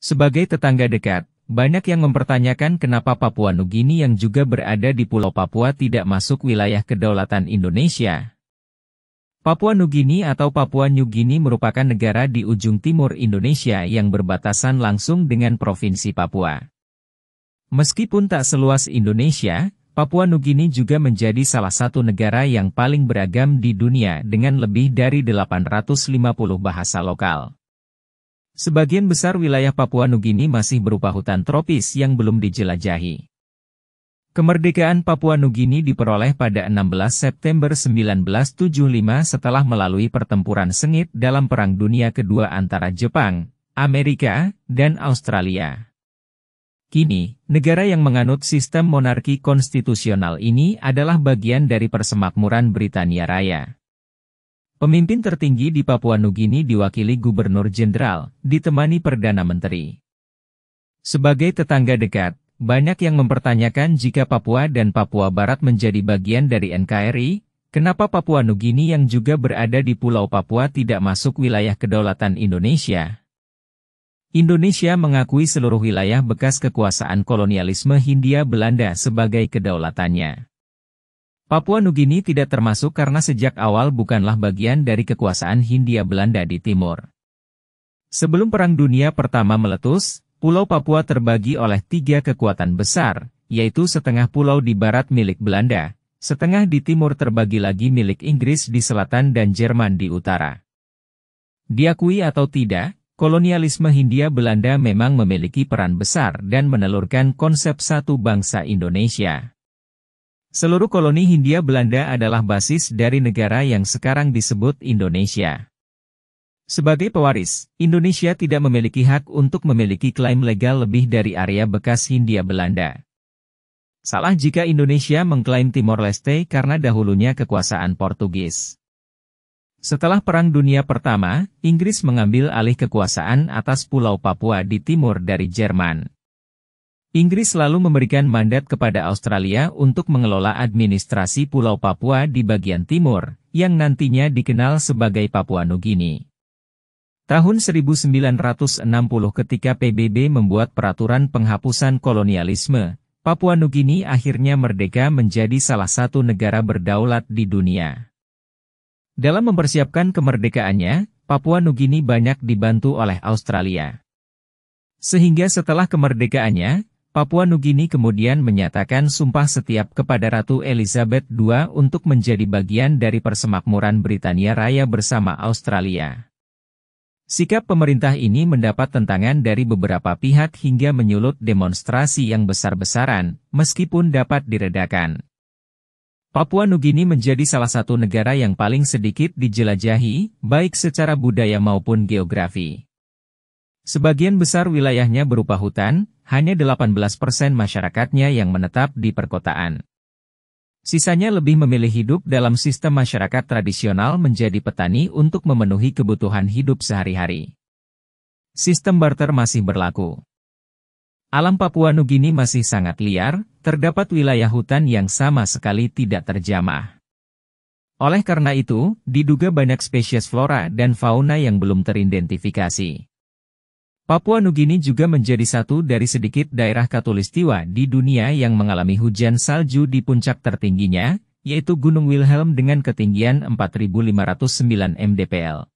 Sebagai tetangga dekat, banyak yang mempertanyakan kenapa Papua Nugini yang juga berada di Pulau Papua tidak masuk wilayah kedaulatan Indonesia. Papua Nugini atau Papua New Guinea merupakan negara di ujung timur Indonesia yang berbatasan langsung dengan Provinsi Papua. Meskipun tak seluas Indonesia, Papua Nugini juga menjadi salah satu negara yang paling beragam di dunia dengan lebih dari 850 bahasa lokal. Sebagian besar wilayah Papua Nugini masih berupa hutan tropis yang belum dijelajahi. Kemerdekaan Papua Nugini diperoleh pada 16 September 1975 setelah melalui pertempuran sengit dalam Perang Dunia Kedua antara Jepang, Amerika, dan Australia. Kini, negara yang menganut sistem monarki konstitusional ini adalah bagian dari persemakmuran Britania Raya. Pemimpin tertinggi di Papua Nugini diwakili Gubernur Jenderal, ditemani Perdana Menteri. Sebagai tetangga dekat, banyak yang mempertanyakan jika Papua dan Papua Barat menjadi bagian dari NKRI, kenapa Papua Nugini yang juga berada di Pulau Papua tidak masuk wilayah kedaulatan Indonesia? Indonesia mengakui seluruh wilayah bekas kekuasaan kolonialisme Hindia Belanda sebagai kedaulatannya. Papua Nugini tidak termasuk karena sejak awal bukanlah bagian dari kekuasaan Hindia Belanda di timur. Sebelum Perang Dunia Pertama meletus, Pulau Papua terbagi oleh 3 kekuatan besar, yaitu setengah pulau di barat milik Belanda, setengah di timur terbagi lagi milik Inggris di selatan dan Jerman di utara. Diakui atau tidak, kolonialisme Hindia Belanda memang memiliki peran besar dan menelurkan konsep satu bangsa Indonesia. Seluruh koloni Hindia Belanda adalah basis dari negara yang sekarang disebut Indonesia. Sebagai pewaris, Indonesia tidak memiliki hak untuk memiliki klaim legal lebih dari area bekas Hindia Belanda. Salah jika Indonesia mengklaim Timor Leste karena dahulunya kekuasaan Portugis. Setelah Perang Dunia Pertama, Inggris mengambil alih kekuasaan atas Pulau Papua di timur dari Jerman. Inggris lalu memberikan mandat kepada Australia untuk mengelola administrasi Pulau Papua di bagian timur, yang nantinya dikenal sebagai Papua Nugini. Tahun 1960 ketika PBB membuat peraturan penghapusan kolonialisme, Papua Nugini akhirnya merdeka menjadi salah satu negara berdaulat di dunia. Dalam mempersiapkan kemerdekaannya, Papua Nugini banyak dibantu oleh Australia. Sehingga setelah kemerdekaannya, Papua Nugini kemudian menyatakan sumpah setiap kepada Ratu Elizabeth II untuk menjadi bagian dari persemakmuran Britania Raya bersama Australia. Sikap pemerintah ini mendapat tentangan dari beberapa pihak hingga menyulut demonstrasi yang besar-besaran, meskipun dapat diredakan. Papua Nugini menjadi salah satu negara yang paling sedikit dijelajahi, baik secara budaya maupun geografi. Sebagian besar wilayahnya berupa hutan, hanya 18% masyarakatnya yang menetap di perkotaan. Sisanya lebih memilih hidup dalam sistem masyarakat tradisional menjadi petani untuk memenuhi kebutuhan hidup sehari-hari. Sistem barter masih berlaku. Alam Papua Nugini masih sangat liar, terdapat wilayah hutan yang sama sekali tidak terjamah. Oleh karena itu, diduga banyak spesies flora dan fauna yang belum teridentifikasi. Papua Nugini juga menjadi satu dari sedikit daerah khatulistiwa di dunia yang mengalami hujan salju di puncak tertingginya, yaitu Gunung Wilhelm dengan ketinggian 4.509 mdpl.